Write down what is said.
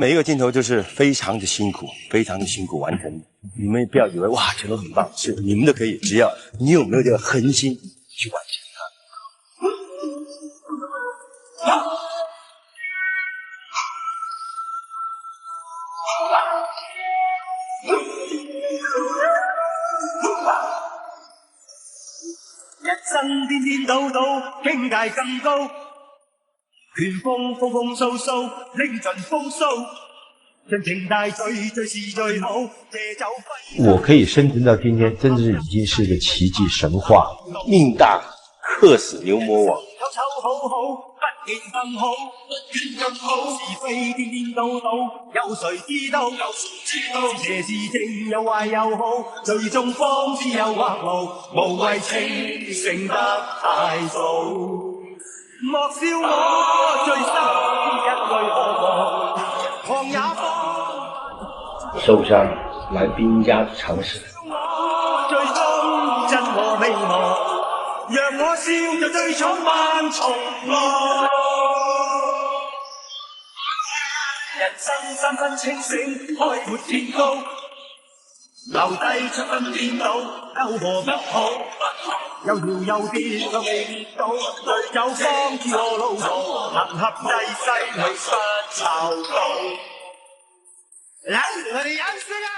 每一个镜头就是非常的辛苦，非常的辛苦完成的。你们不要以为哇，全都很棒，是你们都可以，只要你有没有这个恒心去完成它。人生顛顛倒倒，境界更高，拳風風風騷騷，拎盡風騷，盡情大醉最是最好，借酒揮。我可以生存到今天，真是已經是個奇蹟神話。命大克死牛魔王。丑丑好好，不見更好，不見更好，是非顛顛倒倒，有誰知道？有誰知道？邪是正，有壞有好，最終方知有或無，無謂情成得太早。莫笑我最深一句何妨，狂也放。受傷來兵家常事。我最終真和未忘。讓我笑就最闖萬重浪，人生三分清醒，開闊天高，留低七分顛倒，有何不好？有條有跌卻未跌倒，對酒方知我路途，能合濟世永不抄到。來，我哋休息啊！